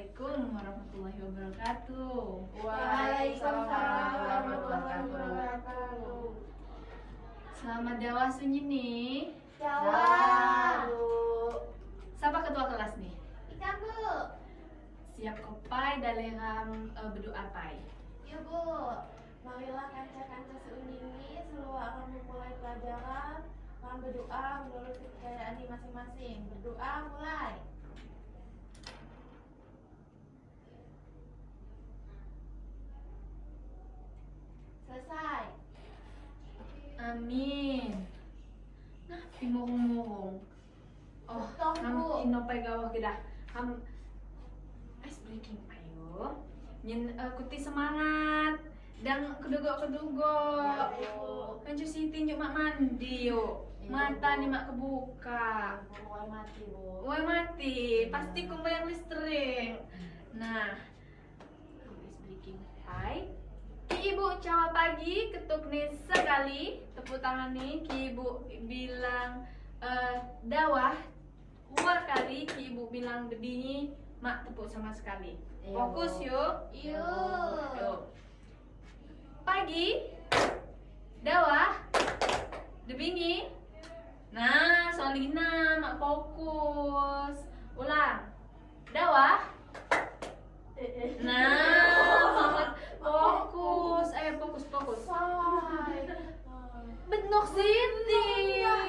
Assalamualaikum warahmatullahi wabarakatuh. Waalaikumsalam warahmatullahi wabarakatuh. Selamat dawa sunyi nih. Jawa. Siapa ketua kelas nih? Ikan Bu. Siap kopai dalam berdoa pai. Iya Bu. Marilah kanca-kanca seunini seluruh akan memulai pelajaran akan berdoa menurut kepercayaan masing-masing. Berdoa mulai. Selesai. Amin. Nah, pimurung-murung. Oh, Betul, ham Bu. inopai gawah kita. Ham ice breaking ayo. Nyen kuti semangat. Dan kedugo-kedugo. Ya, Bu. Kan cuci tinjuk mak mandi yuk. Iya, Mata Bu. nih mak kebuka. Mulai mati Bu. Woi mati, pasti kumbayang listrik. Nah, habis breaking hai. Ki ibu cawa pagi ketuk nih sekali, tepuk tangan nih. Ki ibu bilang dawah dua kali. Ki ibu bilang debingi, mak tepuk sama sekali. Iya, Fokus Bu. yuk. Yuk. Yuk. Pagi, dawah, debingi. Nah, Solina, mak fokus. Ulang. Dawah. Nah, mak fokus. Ayo fokus. Selesai. Benok Siti.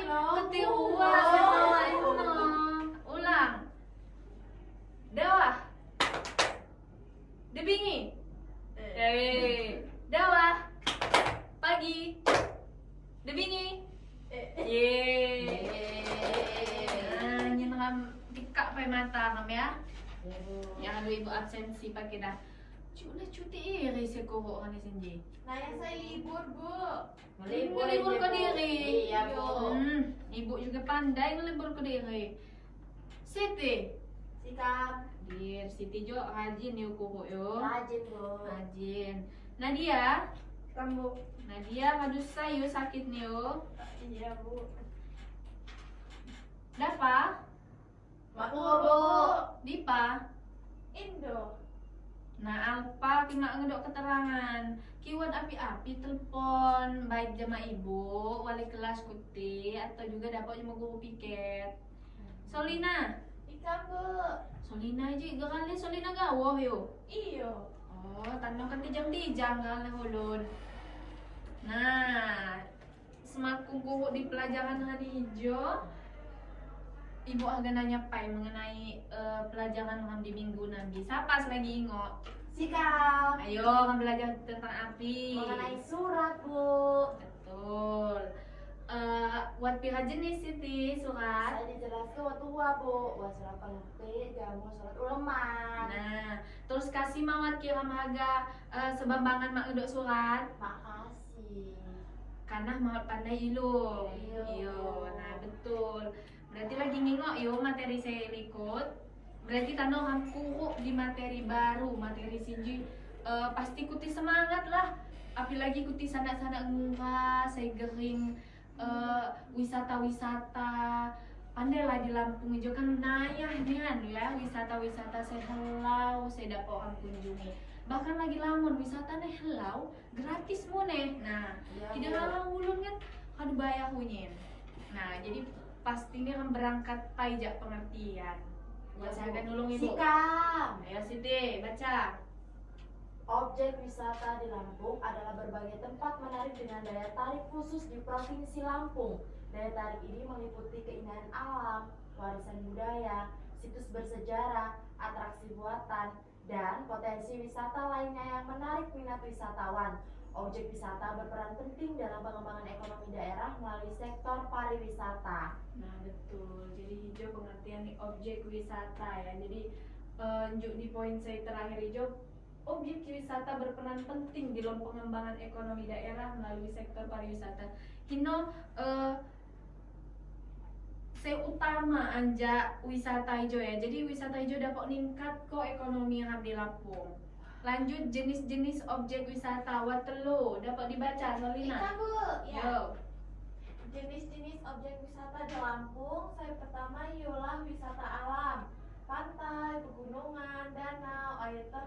Ketiruan sama Ulang. Dawah. Debingi. Dawah. Pagi. Debingi. Nah, nyenengam dikak pai mata kam ya. Yang ada ibu absensi pakai dah. Cuti iri sekoro kan senji. Nah, yang saya libur Bu. Ngelibur ke diri. Iya Bu. Ibu juga pandai ngelibur ke diri. Siti. Sikap. Dir, Siti jo rajin yuk kuro yo. Rajin Bu. Rajin. Nadia. Kamu. Nadia kadus sayu sakit nih yo. Iya Bu. Dapa. Makmur Bu. Dipa. Indo. Nah, Alpa kima ngedok keterangan. Kiwan api-api telepon baik jama ibu, wali kelas kuti atau juga dapat cuma guru piket. Solina. Ikan Bu. Solina aja kali Solina gawoh yo. Iyo. Oh, tanong kan tijang-tijang kali hulun. Nah, semaku guru di pelajaran hari hijau. Ibu agak nanya pai mengenai pelajaran di minggu nabi. Siapa lagi ingot? Sikap. Ayo kan belajar tentang api. Mengenai surat Bu. Betul. Buat pihak jenis Siti surat. Saya dijelaskan waktu tua Bu. Buat surat pengerti, jamu surat uleman. Nah, terus kasih mawat kira maga sebambangan mak ngedok surat. Makasih. Karena mawat pandai ilu. Iyo. Iyo. Nah, betul. Berarti lagi ngingok yo materi saya ikut. Berarti tano hamku di materi baru, materi sinji pasti kuti semangat lah. Apalagi kuti sanak-sanak ngurah, saya gering wisata-wisata. Pandai lah di Lampung Ijo kan nayah nih ya wisata-wisata saya helau, saya dapat orang kunjungi. Bahkan lagi lamun wisata nih helau gratis mu nih. Nah, Iya, tidak Bu. halang ulun kan kadu bayar hunyin. Nah, jadi pastinya akan berangkat pajak pengertian. Buat saya akan nulung ibu. Sikap. Ayo Siti, baca. Objek wisata di Lampung adalah berbagai tempat menarik dengan daya tarik khusus di Provinsi Lampung. Daya tarik ini meliputi keindahan alam, warisan budaya, situs bersejarah, atraksi buatan, dan potensi wisata lainnya yang menarik minat wisatawan. Objek wisata berperan penting dalam pengembangan ekonomi daerah melalui sektor pariwisata. Nah betul, jadi hijau pengertian nih objek wisata ya. Jadi njuk di poin saya terakhir hijau, objek wisata berperan penting di dalam pengembangan ekonomi daerah melalui sektor pariwisata. Kino saya utama anja wisata hijau ya. Jadi wisata hijau dapat meningkat kok ekonomi yang di Lampung. Lanjut jenis-jenis objek wisata Watelo dapat dibaca Solina. Ikan Bu. Ya. Yo. Jenis-jenis objek wisata di Lampung, saya pertama ialah wisata alam, pantai, pegunungan, danau,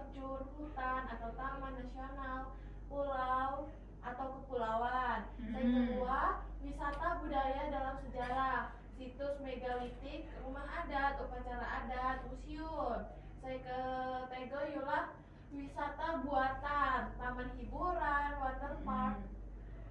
terjun, hutan atau taman nasional, pulau atau kepulauan. Yang kedua, wisata budaya dalam sejarah, situs megalitik, rumah adat, upacara adat, museum. Saya ketiga ialah wisata buatan, taman hiburan, waterpark,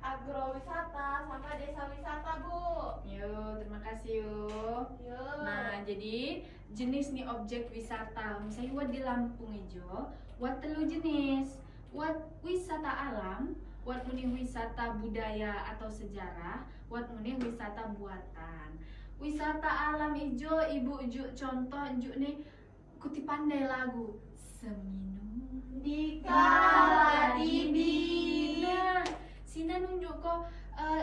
agrowisata, sama desa wisata, Bu. Yo, terima kasih yo. Yo. Nah, jadi jenis nih objek wisata. Misalnya buat di Lampung ijo, buat telu jenis. Buat wisata alam, buat muni wisata budaya atau sejarah, buat muni wisata buatan. Wisata alam ijo, ibu ujuk contoh ujuk nih kuti pandai lagu Seminum Di kala Dibina. Sina nunjuk kok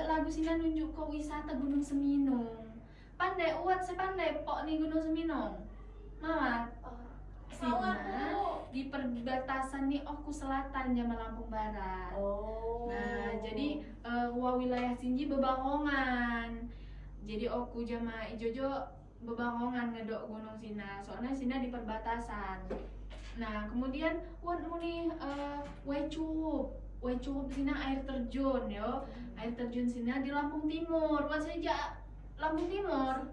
lagu Sina nunjuk kok wisata Gunung Seminung. Pandai uat sepandai pok nih Gunung Seminung. Mawat. Mawat, Sina Bu. di perbatasan nih Oku Selatan jama Lampung Barat. Oh. Nah, jadi wilayah Sinji bebangongan. Jadi Oku jama Ijojo bebangongan ngedok Gunung Sina. Soalnya Sina di perbatasan. Nah, kemudian wan muni Wecup Sina air terjun yo. Air terjun Sina di Lampung Timur. Wan saja Lampung Timur.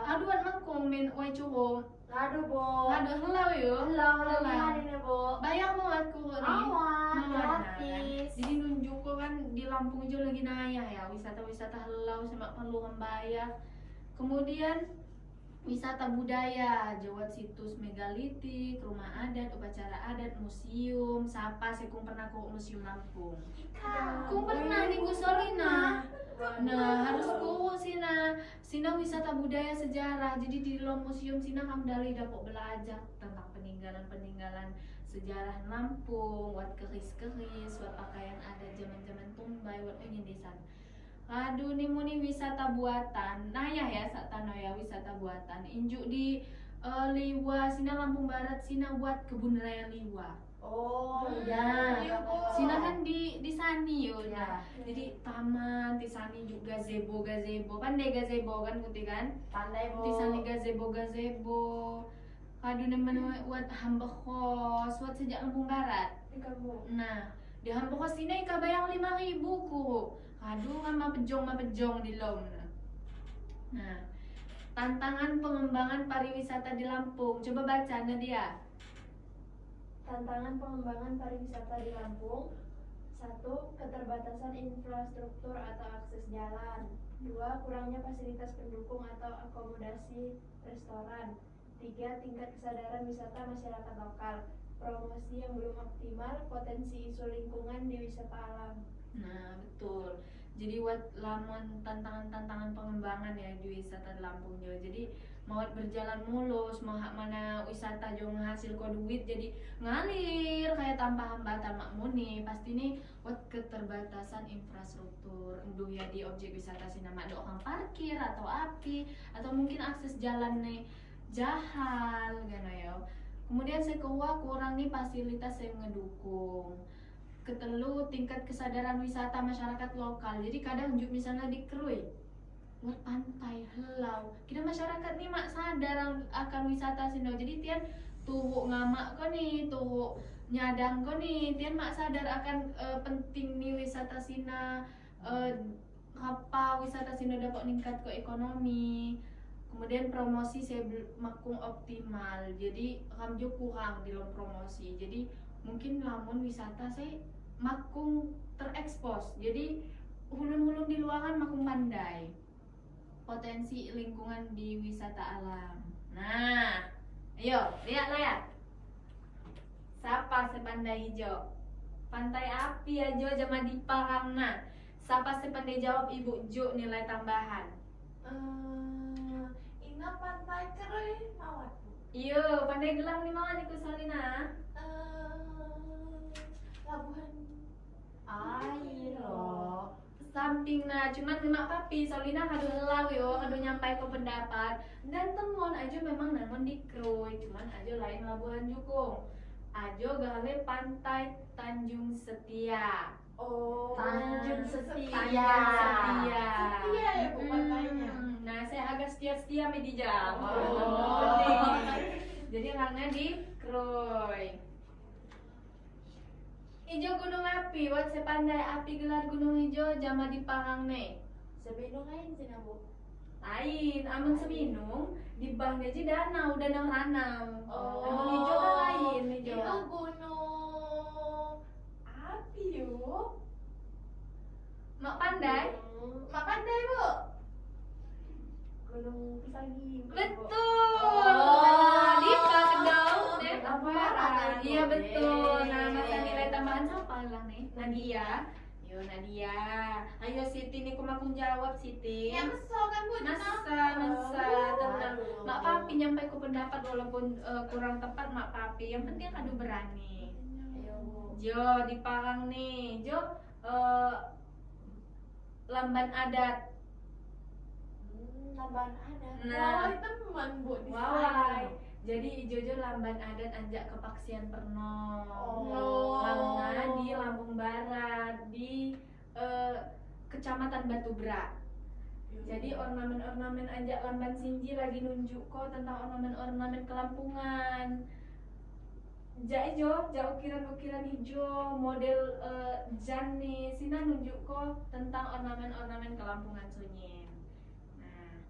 Aduh wan mangkung min Wecup. Aduh, Bo. Aduh helau yo. Halo, Helau. lagi nih, Bo. Bayang banget ku nih. Awan, Mawar, gratis. Jadi nunjuk kok kan di Lampung aja lagi nayah ya wisata-wisata helau sama perlu membayar. Kemudian wisata budaya, jawat situs megalitik, rumah adat, upacara adat, museum. Siapa sih kung pernah ke museum Lampung? Kung pernah nih ku Solina. Nah, harus ku Sina wisata budaya sejarah. Jadi di dalam museum Sina kamu dari dapat belajar tentang peninggalan-peninggalan sejarah Lampung, wat keris-keris, wat pakaian ada zaman-zaman tumbai, wat ingin desain. Aduh nih muni wisata buatan. Nah ya saat tano ya wisata buatan. Injuk di Liwa, Sina Lampung Barat, Sina buat kebun raya Liwa. Oh, Ya, iya. Sina kan di Sani yo. Ya. Nah, jadi taman di Sani juga gazebo. Pandai gazebo kan kuti kan? Pandai, Bo. Di Sani gazebo. Kadu nemen buat hamba kos, buat sejak Lampung Barat. Nah, di hamba kos ini kabayang 5.000 ku. Aduh, mah pejong di lom. Nah, tantangan pengembangan pariwisata di Lampung. Coba baca Nadia. Tantangan pengembangan pariwisata di Lampung. 1. Keterbatasan infrastruktur atau akses jalan. 2. Kurangnya fasilitas pendukung atau akomodasi restoran. 3. Tingkat kesadaran wisata masyarakat lokal. Promosi yang belum optimal, potensi isu lingkungan di wisata alam. Nah, betul. Jadi buat lamun tantangan-tantangan pengembangan ya di wisata di Lampung Jawa. Jadi mau berjalan mulus, mau hak mana wisata jo ngehasil ko duit jadi ngalir kayak tanpa hambatan makmuni. Pasti nih buat keterbatasan infrastruktur. Duh ya di objek wisata sini mak orang parkir atau api atau mungkin akses jalan nih jahal gitu ya. Kemudian kedua kurang nih fasilitas yang ngedukung. Ketelu tingkat kesadaran wisata masyarakat lokal. Jadi kadang juk misalnya di Krui buat pantai helau kita masyarakat nih mak sadar akan wisata sini. Jadi tian tuh ngamak ko nih tuh nyadang ko nih tian mak sadar akan penting nih wisata sina apa wisata sini dapat meningkat ke ekonomi. Kemudian promosi saya makung optimal. Jadi kamjo kurang di dalam promosi. Jadi mungkin lamun wisata saya makung terekspos. Jadi hulun-hulun di luaran makung pandai. Potensi lingkungan di wisata alam. Nah, ayo lihat. Siapa sepandai hijau? Pantai api aja jama di Parangna. Siapa sepandai jawab Ibu Jo nilai tambahan? Ina pantai Kerui mawat, Bu. Iyo, pandai gelang nih mawar di Kusalina. Labuhan Ayo. Samping nah, cuman lima papi, Solina kado helau yo, kado nyampai ke pendapat. Dan temon aja memang namun di Krui, cuman aja lain Labuhan Jukung. Ajo gale pantai Tanjung Setia. Oh, Tanjung Setia. Setia ya, Bu, pantainya. Nah, saya agak setia medijam. Oh. Penting. Jadi orangnya di Krui. Ijo gunung api, wat sepandai api gelar gunung ijo jama di Parang nih. Sebelum lain sih Bu. Lain, amun seminung di bang aja danau ranau. Oh. Amun ijo kan lain ijo. Itu gunung api yuk. Mak pandai? Mak pandai Bu. Gunung Pisagi. Betul. Oh. Di Kedau, deh. Lampung Barat. Iya betul. Nah, Yeay. masa nilai tambahan siapa bilang nih? Nadia. Yo Nadia. Ayo Siti nih kumakun jawab Siti. Ya kesel kan Bu. Masa tenang. Aduh. Mak Papi nyampai ku pendapat walaupun kurang tepat Mak Papi. Yang penting adu berani. Ayo Bu. Jo di Parang nih. Jo lamban adat. Tambahan ada. Nah, Wawai teman Bu di wawai. Jadi Jojo lamban adat anjak kepaksian perno. Oh. Karena di Lampung Barat di Kecamatan Batubra. Jadi ornamen-ornamen anjak lamban sinji lagi nunjuk kok tentang ornamen-ornamen kelampungan. Jadi jauh ukiran-ukiran hijau model jani sina nunjuk kok tentang ornamen-ornamen kelampungan sunyi. Nah,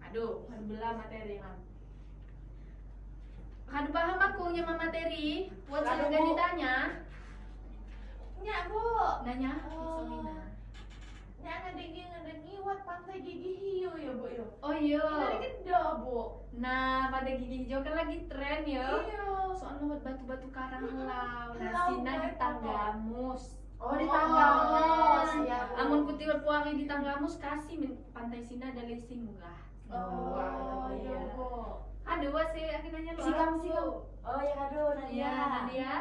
aduh, belah materi mam. Kadu paham aku nyama materi. Buat saya Kadu, gak Bu. ditanya. Nya Bu. Nanya, Oh. Isomina. Nya ngedengi wat pantai gigi hiu ya Bu yo. Oh iya. Dari gede Bu. Nah, pada gigi hijau kan lagi tren ya. Iya. Soalnya buat batu-batu karang helau. Nah, Helau, sina di baik, Tanggamus. Oh di Oh. Tanggamus ya Bu. Amun kutiwat puangi di Tanggamus kasih pantai sina dari singgah. Oh, iya Bu. Aduh, saya akhirnya Sikam. Oh ya aduh Iya, Nadia. Nadia.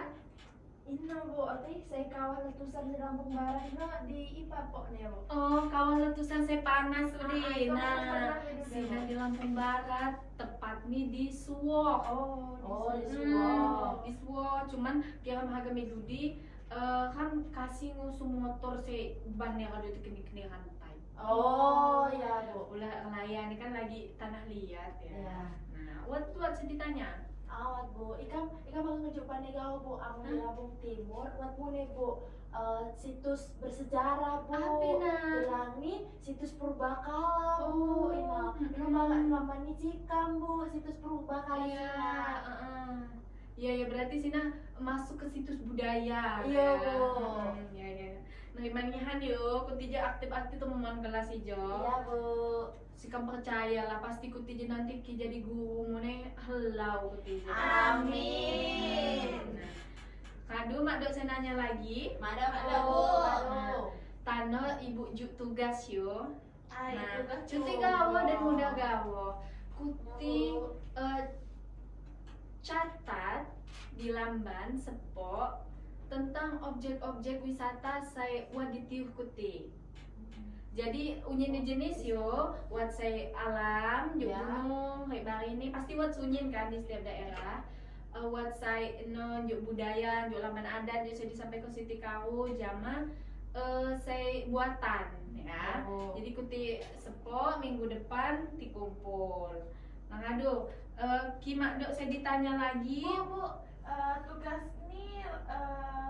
Ini Bu, arti saya kawan letusan di Lampung Barat itu di IPA pok nih Bu. Oh, kawan letusan saya panas Ah, Udi. itu Nah, pernah video sina dulu. di Lampung Barat, tepat nih di Suwok. Oh di Hmm, Suwok. di Suwok. Cuman kira harga Medudi kan kasih ngusung motor si ban yang ada di kini-kini rantai. Oh ya Bu. Ulah ngelayan ini kan lagi tanah liat ya. Iya. Nah, what ditanya? Awat Bu, ikam bakal ngejumpa nih kau Bu, amun di Lampung Timur, buat Bu nih Bu, situs bersejarah Bu. Apina? Bilang nih situs Purbakala Oh, Bu, ina lamban nih Cikam Bu, situs Purbakala. Iya, Ina. Iya ya berarti Sina masuk ke situs budaya. Iya, ya. Bu. Iya ya. Nah, manihan yuk, kutija aktif-aktif tuh memang kelas ijo. Iya Bu. Sikam percaya lah pasti kutija nanti ki jadi guru mune helau kutija. Amin. Nah, kadu mak dok saya nanya lagi. Mada Ada, Bu. Bu. Aduh. Tano ibu juk tugas yo. Ay, Nah, tugas cuti Bu. gawo dan muda gawo. Kuti catat di lamban sepok tentang objek-objek wisata saya waditiuh kuti. Jadi unyin jenis yo, wat saya alam, juk Ya. gunung, kayak bari ini pasti wat unyin kan di setiap daerah. Wat saya no juk budaya, juk lamban adat, juk saya disampaikan Siti Kau, jama saya buatan ya. Oh. Jadi kuti sepo minggu depan dikumpul. Nah aduh, kimak dok saya ditanya lagi. Bu, tugas ini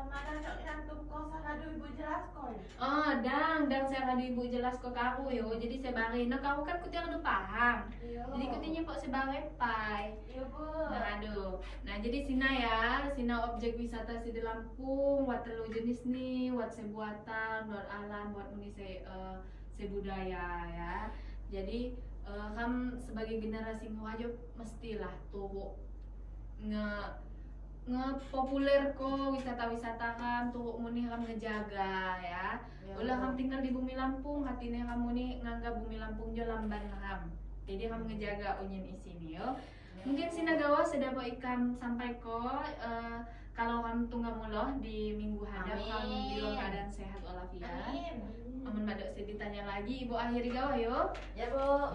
mana dok nyantum kosa kado Ibu jelas kok. Oh, dang saya ngadu ibu jelas ke kamu yo. Jadi saya bari, nah kamu kan kuti yang udah paham. Iya. Jadi kutinya kok saya bari pai. Iya Bu. Nah aduh, nah jadi sina objek wisata di Lampung, wat telu jenis nih, wat saya buatan, buat alam, buat muni saya budaya ya. Jadi kamu sebagai generasi ngajo mestilah tuh ngepopuler ko wisata-wisata kam tuh muni kam ngejaga ya. Ulah kam tinggal di bumi Lampung, hatinya kamu nih nganggap bumi Lampung jo lamban kam. Jadi kamu ngejaga unyin isini yo. Mungkin sinagawa sedapo ikam sampai ko kalau kamu tunggal muloh di minggu hadap Amin. kamu di keadaan sehat walafiat. Amin. Amun madok saya ditanya lagi, ibu akhiri gawa yo. Ya Bu.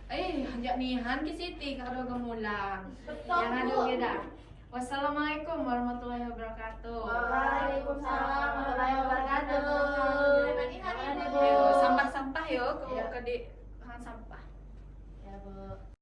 Iya. Hanjak nihan ki Siti kado gemulang. Betul Yang Bu. adu beda. Wassalamualaikum warahmatullahi wabarakatuh. Waalaikumsalam warahmatullahi wabarakatuh. Selamat hari Ibu. Yo, sampah-sampah yo Iya. ke di sampah. Ya Bu.